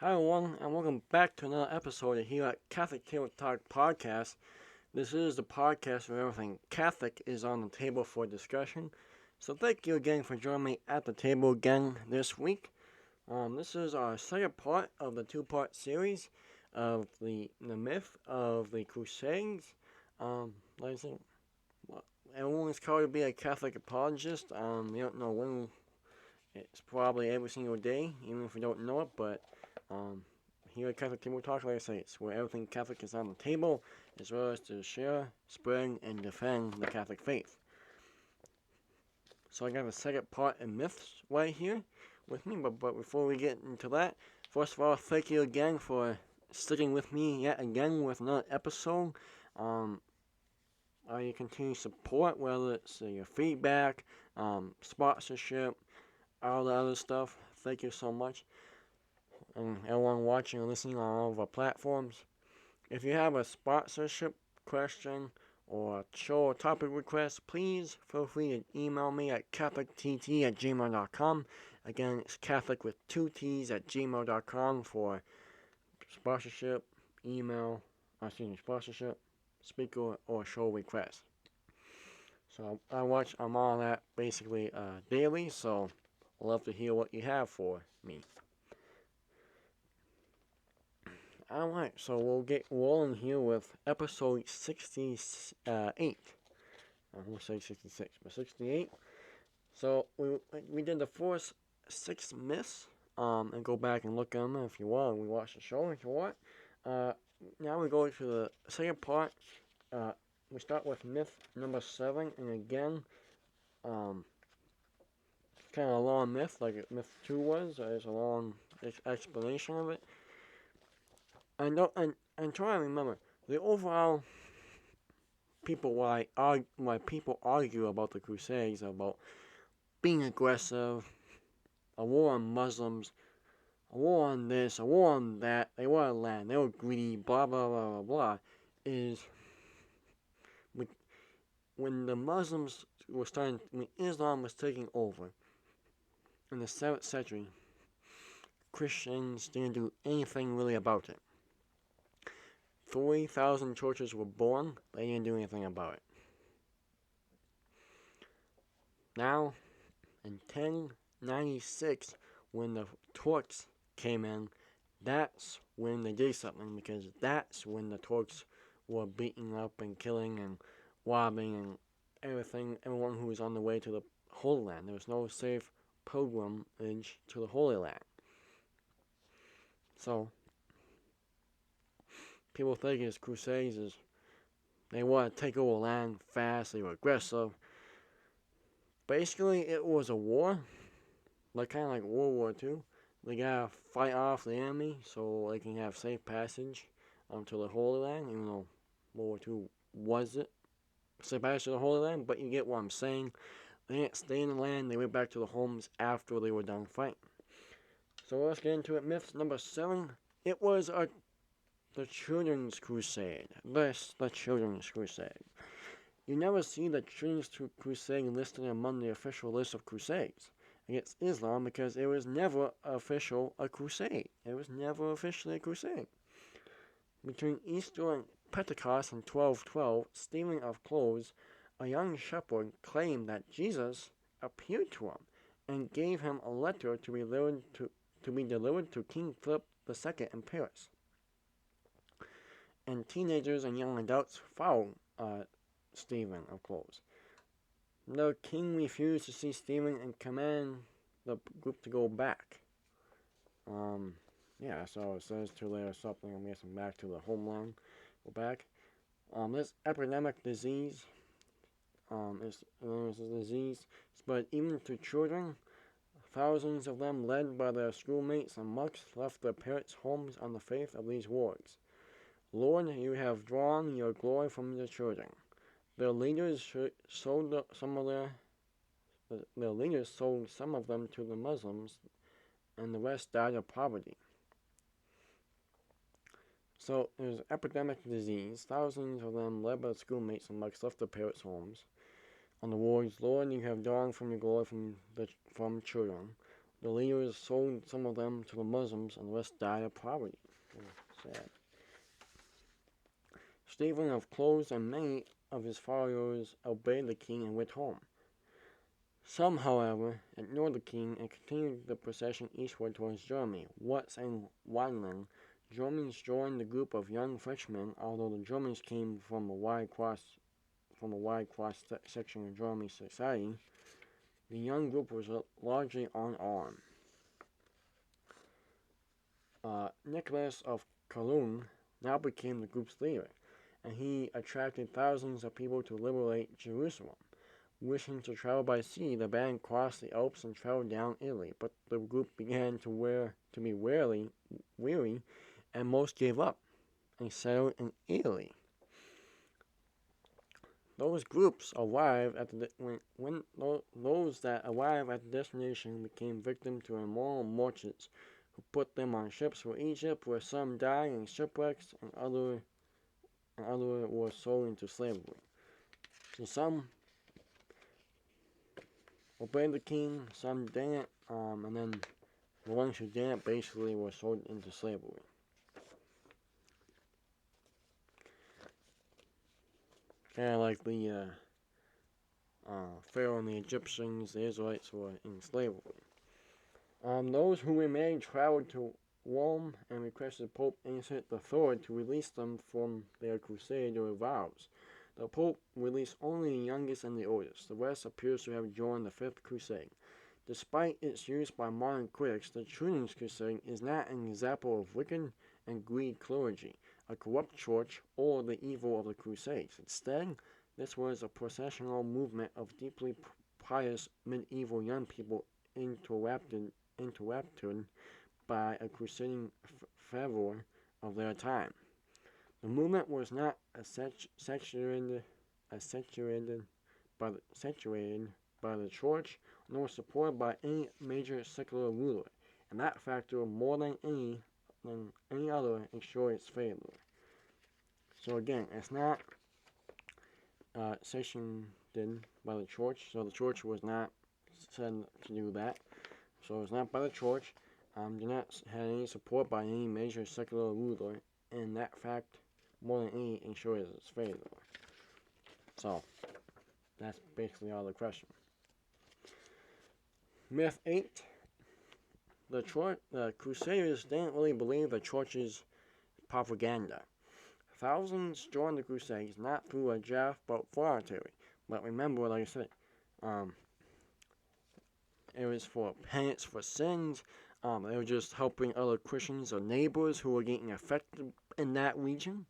Hi everyone, and welcome back to another episode here at Catholic Table Talk Podcast. This is the podcast where everything Catholic is on the table for discussion. So thank you again for joining me at the table again this week. This is our second part of the two-part series of the myth of the Crusades. Like I said, everyone is called to be a Catholic apologist. We don't know when. It's probably every single day, even if we don't know it, but um, here at Catholic Table Talk, like I say, it's where everything Catholic is on the table, as well as to share, spread, and defend the Catholic faith. So I got the second part in myths right here with me, but before we get into that, first of all, thank you again for sticking with me yet again with another episode. All your continued support, whether it's your feedback, sponsorship, all the other stuff. Thank you so much. And everyone watching and listening on all of our platforms. If you have a sponsorship question or a show or topic request, please feel free to email me at catholictt@gmail.com. Again, it's Catholic with two T's at gmail.com for sponsorship, sponsorship, speaker, or show request. So I'm on that basically daily, so I'd love to hear what you have for me. Alright, so we'll get rolling here with episode 68. We'll say 66, but 68. So we did the first 6 myths, and go back and look at them if you want. We watch the show if you want. Now we go to the second part. We start with myth number 7, and again, kind of a long myth, like myth 2 was. There's a long explanation of it. And try to remember the overall why people argue about the Crusades, about being aggressive, a war on Muslims, a war on this, a war on that. They wanted land, they were greedy, blah blah blah blah blah. Is when the Muslims were when Islam was taking over in the 7th century, Christians didn't do anything really about it. 3,000 churches were born, they didn't do anything about it. Now, in 1096, when the Turks came in, that's when they did something, because that's when the Turks were beating up and killing and robbing and everyone who was on the way to the Holy Land. There was no safe pilgrimage to the Holy Land. So, people think it's Crusades is they want to take over land fast, they were aggressive. Basically, it was a war, kind of like World War II. They gotta fight off the enemy so they can have safe passage to the Holy Land, even though World War II wasn't safe passage to the Holy Land, but you get what I'm saying. They didn't stay in the land, they went back to the homes after they were done fighting. So let's get into it. Myth number 7. It was the Children's Crusade. The Children's Crusade. You never see the Children's Crusade listed among the official list of crusades against Islam because it was never a crusade. It was never officially a crusade. Between Easter and Pentecost in 1212, stealing of clothes, a young shepherd claimed that Jesus appeared to him and gave him a letter to be delivered to King Philip II in Paris. And teenagers and young adults followed Stephen of clothes. The king refused to see Stephen and commanded the group to go back. So it says to later something. I'm guessing back to the homeland. Go back. This epidemic disease is a disease spread even to children. Thousands of them, led by their schoolmates and monks, left their parents' homes on the faith of these words. Lord, you have drawn your glory from the children. Their leaders sold some of them to the Muslims, and the rest died of poverty. So there's an epidemic disease. Thousands of them, led by schoolmates and monks, left their parents' homes. On the words, Lord, you have drawn from your glory from children. The leaders sold some of them to the Muslims, and the rest died of poverty. Sad. Stephen of closed, and many of his followers obeyed the king and went home. Some, however, ignored the king and continued the procession eastward towards Germany. Watts and Weinland, Germans joined the group of young Frenchmen, although the Germans came from a wide cross section of German society. The young group was largely unarmed. Nicholas of Cologne now became the group's leader, and he attracted thousands of people to liberate Jerusalem. Wishing to travel by sea, the band crossed the Alps and traveled down Italy, but the group began to be weary, and most gave up and settled in Italy. Those groups arrived at those that arrived at the destination became victims to immoral merchants who put them on ships for Egypt, where some died in shipwrecks and other were sold into slavery. So some obeyed the king, some didn't, and then the ones who didn't basically were sold into slavery. Kind of like the Pharaoh and the Egyptians, the Israelites were in slavery. Those who remained traveled to Rome and requested Pope Innocent III to release them from their crusader vows. The Pope released only the youngest and the oldest. The rest appears to have joined the Fifth Crusade. Despite its use by modern critics, the Trinity Crusade is not an example of wicked and greedy clergy, a corrupt church, or the evil of the Crusades. Instead, this was a processional movement of deeply pious medieval young people interrupted by a crusading fervor of their time. The movement was not saturated by the church, nor supported by any major secular ruler, and that factor, more than any other, ensured its failure. So again, it's not sanctioned by the church, so the church was not said to do that. So it's not by the church. Did not have any support by any major secular ruler, and that fact, more than any, ensures its failure. So that's basically all the question. Myth 8. The Crusaders didn't really believe the church's propaganda. Thousands joined the Crusades not through a draft but voluntarily. But remember, like I said, it was for penance for sins. They were just helping other Christians or neighbors who were getting affected in that region.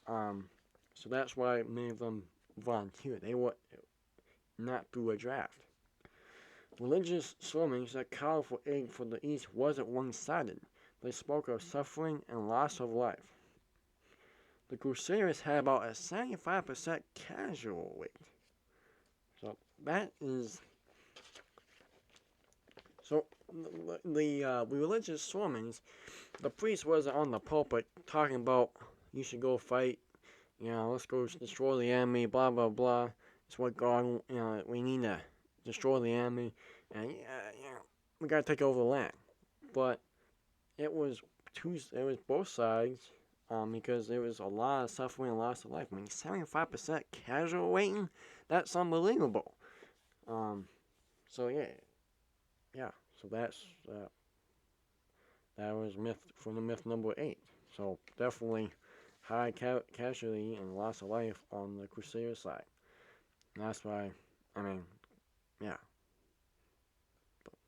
So that's why many of them volunteered. They were not through a draft. Religious sermons that called for aid for the East wasn't one-sided. They spoke of suffering and loss of life. The Crusaders had about a 75% casual rate. So that is... So the religious sermons, the priest wasn't on the pulpit talking about you should go fight, let's go destroy the enemy, blah blah blah. It's what God, we need to destroy the enemy, and we gotta take over the land. But it was both sides, because there was a lot of suffering and loss of life. I mean, 75% casual rating, that's unbelievable. So that's that was myth number 8. So definitely high casualty and loss of life on the Crusader side. And that's why, but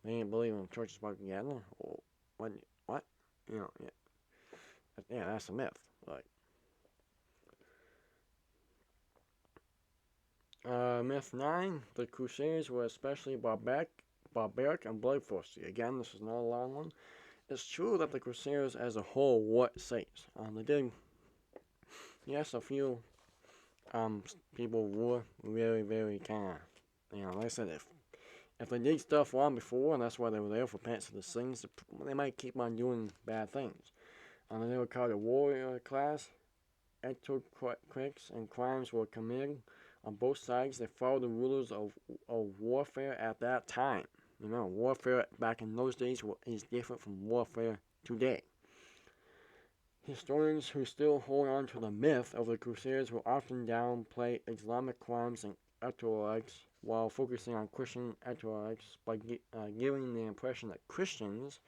they didn't believe in churches propaganda. What? That's a myth. Myth 9: the Crusaders were especially barbaric and bloodthirsty. Again, this is not a long one. It's true that the Crusaders as a whole were saints. They did, yes, a few people were very, very kind of, like I said, if they did stuff wrong before, and that's why they were there for penance of the sins, they might keep on doing bad things. They were called a warrior class. Earthquakes and crimes were committed on both sides. They followed the rulers of warfare at that time. You know, warfare back in those days is different from warfare today. Historians who still hold on to the myth of the Crusaders will often downplay Islamic crimes and Catholicks while focusing on Christian Catholicks by giving the impression that Christians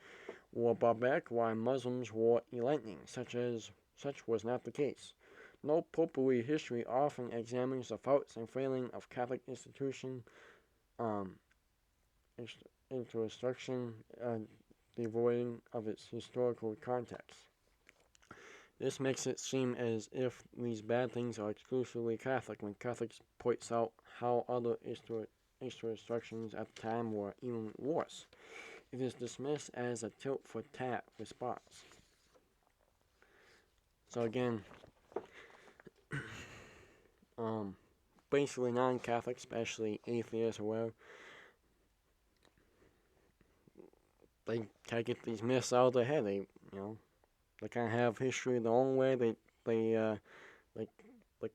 were barbaric while Muslims were enlightening. Such was not the case. No popery history often examines the faults and failing of Catholic institution into instruction devoid of its historical context. This makes it seem as if these bad things are exclusively Catholic, when Catholics points out how other instructions at the time were even worse. It is dismissed as a tit-for-tat response. So again, basically non-Catholics, especially atheists or whatever, they kind of get these myths out of their head. They kind of have history their own way. They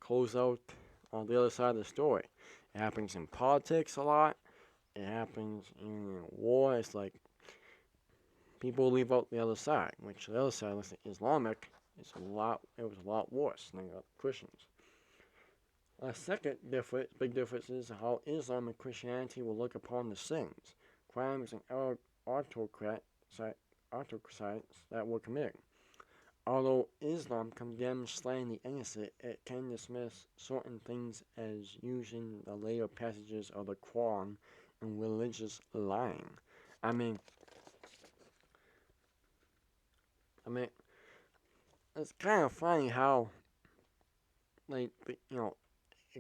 close out on the other side of the story. It happens in politics a lot. It happens in war. It's like people leave out the other side, which the other side, like Islamic, it was a lot worse than the Christians. A second big difference is how Islam and Christianity will look upon the sins, crimes, and autocrats that were committed. Although Islam condemns slaying the innocent, it can dismiss certain things as using the later passages of the Quran in religious lying. I mean, it's kind of funny how, it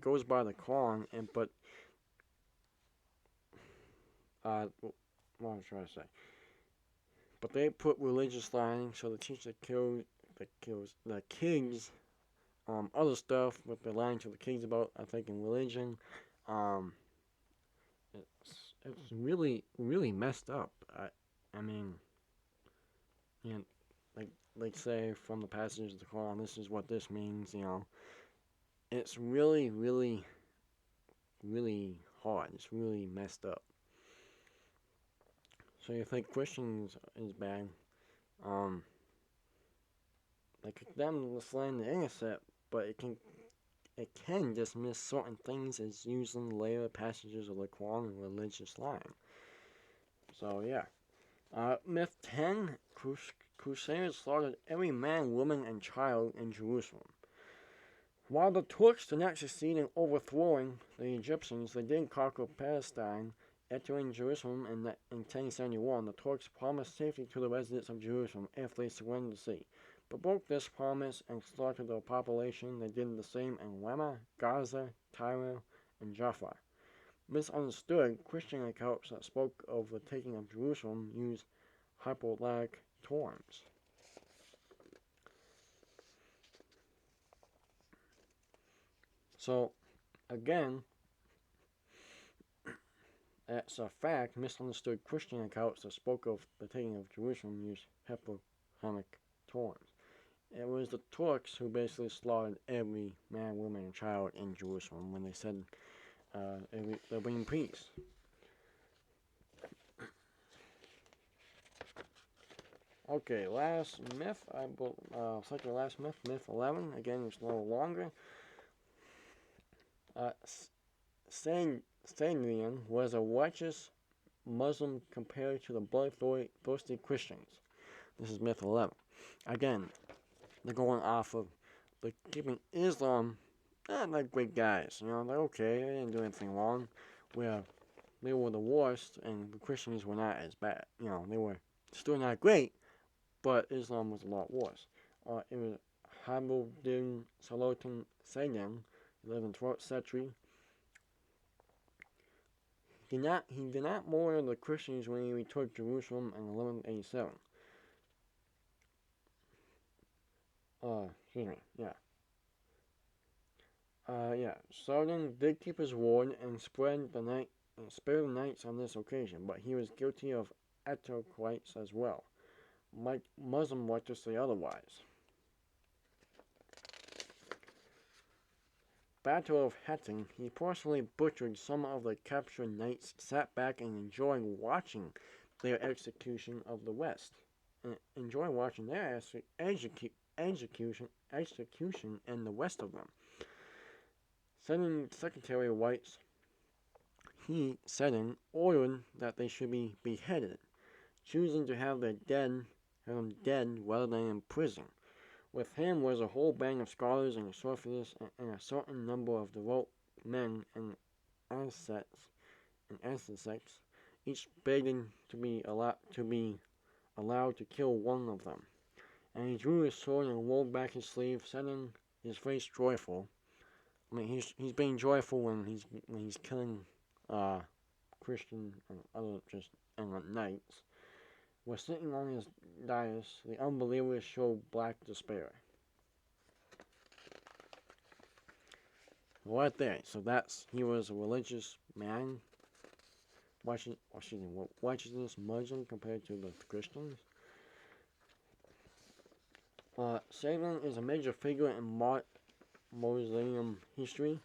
goes by the Quran, but what was I trying to say? But they put religious lying, so the teacher kills the kids, other stuff with the lying to the kids about, I think, in religion. It's really, really messed up. I mean, like say from the passages of the Quran, this is what this means. It's really, really, really hard. It's really messed up. So you think Christians is bad? They condemn the slaying the innocent, but it can dismiss certain things as using later passages of the Quran and religious lying. So yeah. Myth 10: Crusaders slaughtered every man, woman, and child in Jerusalem. While the Turks did not succeed in overthrowing the Egyptians, they did conquer Palestine. Entering Jerusalem in 1071, the Turks promised safety to the residents of Jerusalem if they surrendered the city, but broke this promise and slaughtered the population. They did the same in Ramah, Gaza, Tyre, and Jaffa. Misunderstood, Christian accounts that spoke of the taking of Jerusalem used hyperbolic terms. So, again, that's a fact. Misunderstood Christian accounts that spoke of the taking of Jerusalem used hyperbolic terms. It was the Turks who basically slaughtered every man, woman, and child in Jerusalem when they said they'll bring peace. Okay, last myth, second last myth, myth 11. Again, it's a little longer. Sandrian was a righteous Muslim compared to the bloodthirsty Christians. This is myth 11. Again, they're going off of keeping Islam, they're great guys. They're okay, they didn't do anything wrong. Where they were the worst, and the Christians were not as bad. They were still not great, but Islam was a lot worse. It was Hamuddin Sultan Sandin, 11th, 12th century. He did not murder the Christians when he retook Jerusalem in 1187. Excuse me, yeah. Sultan did keep his word and spared the knights on this occasion, but he was guilty of autocrats as well. Muslim writers say otherwise. Battle of Hattin, he personally butchered some of the captured knights, sat back and enjoyed watching their execution of the West. Enjoy watching their execution in the West of them. Sending Secretary White's he said ordered that they should be beheaded, choosing to have them dead rather than in prison. With him was a whole band of scholars and sophists and a certain number of devout men and ascetics, each begging to be allowed to kill one of them. And he drew his sword and rolled back his sleeve, setting his face joyful. I mean, he's being joyful when he's killing Christian and other knights. Was sitting on his dais, the unbelievers showed black despair. Right there. So he was a religious man. Righteousness Muslim compared to the Christians. Salem is a major figure in Muslim history.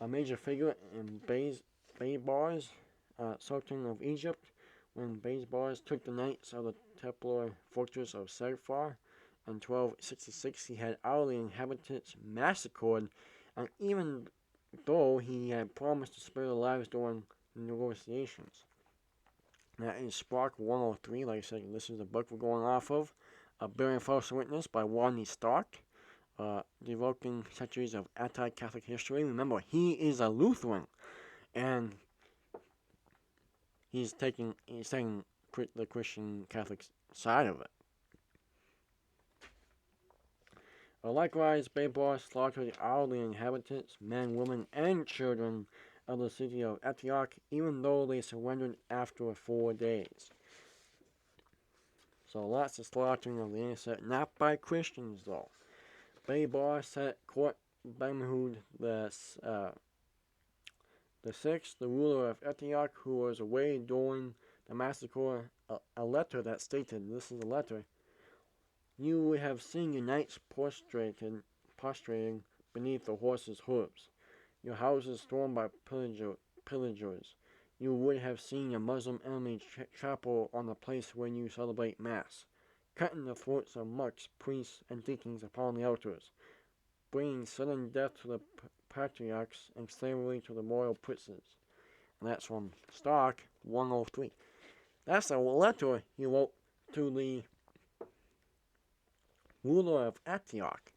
A major figure in Baybars, Sultan of Egypt. When Baybars took the knights of the Templar fortress of Sagfar in 1266, he had hourly inhabitants massacred, and even though he had promised to spare their lives during negotiations. That is Spark 103, like I said, this is the book we're going off of. Bearing False Witness by Rodney Stark, devoking centuries of anti-Catholic history. Remember, he is a Lutheran, and he's taking the Christian Catholic side of it. Likewise, Baybar slaughtered the hourly inhabitants, men, women, and children of the city of Antioch, even though they surrendered after 4 days. So lots of slaughtering of the innocent, not by Christians though. Baybar set court Benhud the sixth, the ruler of Antioch, who was away during the massacre, a letter that stated, this is a letter, "You would have seen your knights prostrating beneath the horses' hooves, your houses stormed by pillagers. You would have seen your Muslim enemy trample on the place where you celebrate Mass, cutting the throats of monks, priests, and deacons upon the altars, bringing sudden death to the patriarchs and slavery to the royal princes." And that's from Stark 103. That's a letter he wrote to the ruler of Antioch.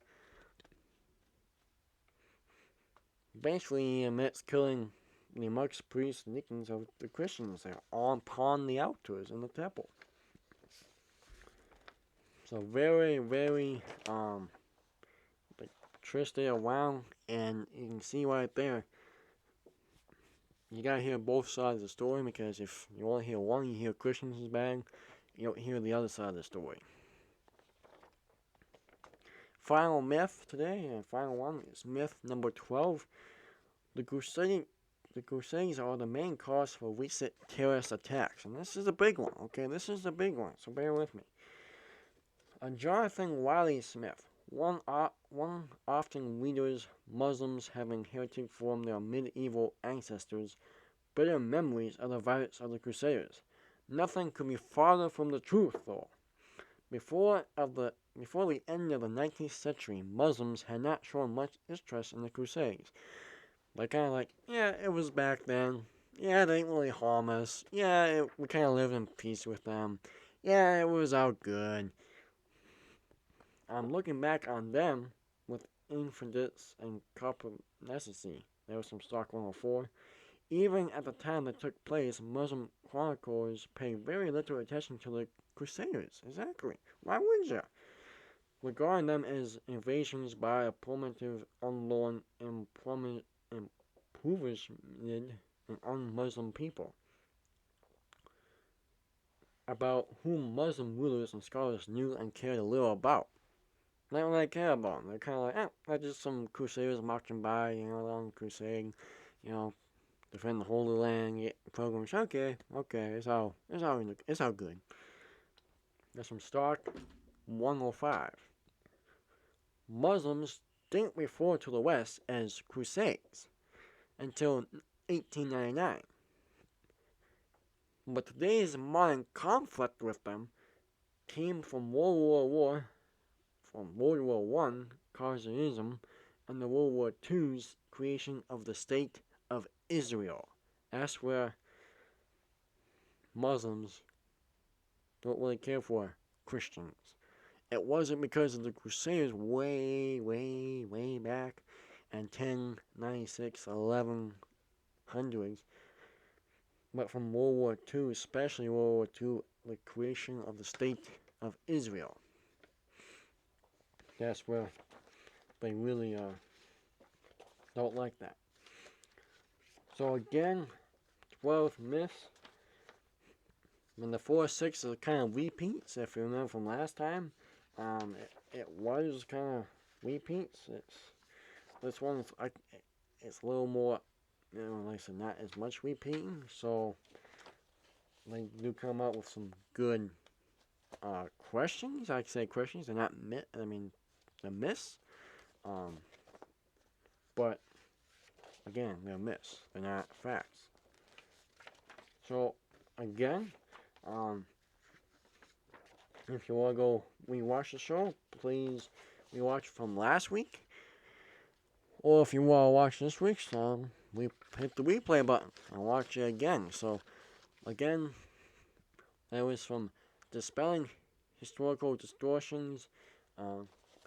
Basically, he admits killing the monks, priests, and deacons of the Christians there upon the altars in the temple. So very, very twisted around, and you can see right there, you gotta hear both sides of the story, because if you only hear one, you hear Christians is bad, you don't hear the other side of the story. Final myth today, and final one, is myth number 12. The Crusades are the main cause for recent terrorist attacks. And this is a big one, okay? This is a big one, so bear with me. Jonathan Wiley Smith, one often readers Muslims have inherited from their medieval ancestors bitter memories of the violence of the Crusaders. Nothing could be farther from the truth, though. Before the end of the 19th century, Muslims had not shown much interest in the Crusades. They're kind of like, yeah, it was back then. Yeah, they didn't really harm us. Yeah, we kind of lived in peace with them. Yeah, it was all good. I'm looking back on them with confidence and complacency. There was some Stock 104. Even at the time that took place, Muslim chroniclers paid very little attention to the Crusaders. Exactly. Why would you? Regarding them as invasions by a primitive, unlearned, impoverished, and un-Muslim people, about whom Muslim rulers and scholars knew and cared a little about. They don't really care about them. They're kind of like, they're just some Crusaders marching by, on crusade, defend the Holy Land, get programs. Okay, it's all good. That's from Stark 105. Muslims didn't refer to the West as Crusades until 1899. But today's modern conflict with them came from World War One, Crusaderism, and the World War II's creation of the State of Israel. That's where Muslims don't really care for Christians. It wasn't because of the Crusaders way back in 1096, 1100s, but from World War II, especially World War II, the creation of the State of Israel. That's where they really don't like that. So again, 12 myths. And the 4, 6 are kind of repeats, if you remember from last time. It was kind of repeats. This one it's a little more, like I said, not as much repeating. So they do come out with some good questions. I say questions. They're not they're myths. But again, they're myths. They're not facts. So again, if you want to go rewatch the show, please rewatch from last week. Or if you want to watch this week's, we hit the replay button and watch it again. So, again, that was from Dispelling Historical Distortions,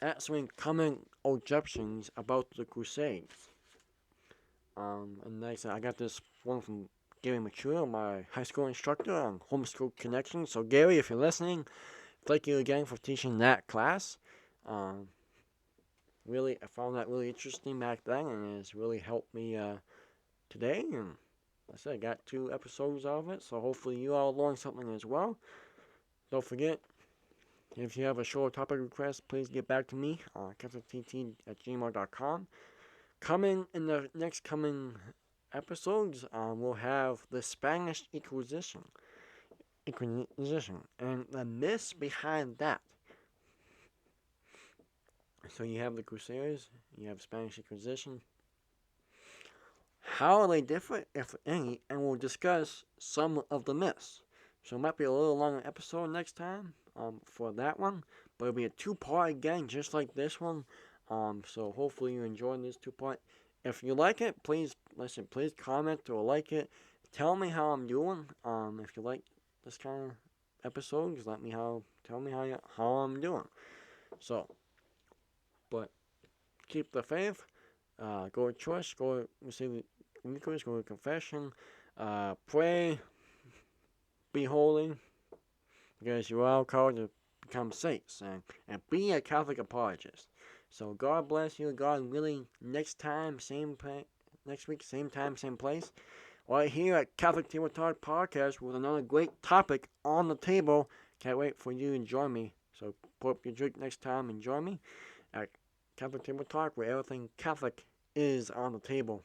answering common objections about the Crusades. And like I said, I got this one from Gary Mitchuta, my high school instructor on Homeschool Connections. So, Gary, if you're listening, thank you again for teaching that class. Really, I found that really interesting back then, and it's really helped me today. And like I said, I got 2 episodes of it, so hopefully you all learned something as well. Don't forget, if you have a show or topic request, please get back to me, catholictt@gmail.com. Coming in the next coming episodes, we'll have the Spanish Inquisition, and the myths behind that. So you have the Crusaders, you have Spanish Inquisition. How are they different, if any? And we'll discuss some of the myths. So it might be a little longer episode next time for that one, but it'll be a 2-part again, just like this one. So hopefully you enjoy this 2-part. If you like it, please comment or like it. Tell me how I'm doing. If you like this kind of episode, just tell me how I'm doing. So, but keep the faith. Go to church. Go to receive the Eucharist. Go to confession. Pray. Be holy, because you are called to become saints, and be a Catholic apologist. So God bless you. God willing, next week, same time, same place, right here at Catholic Table Talk Podcast with another great topic on the table. Can't wait for you to join me. So put up your drink next time and join me at Catholic Table Talk, where everything Catholic is on the table.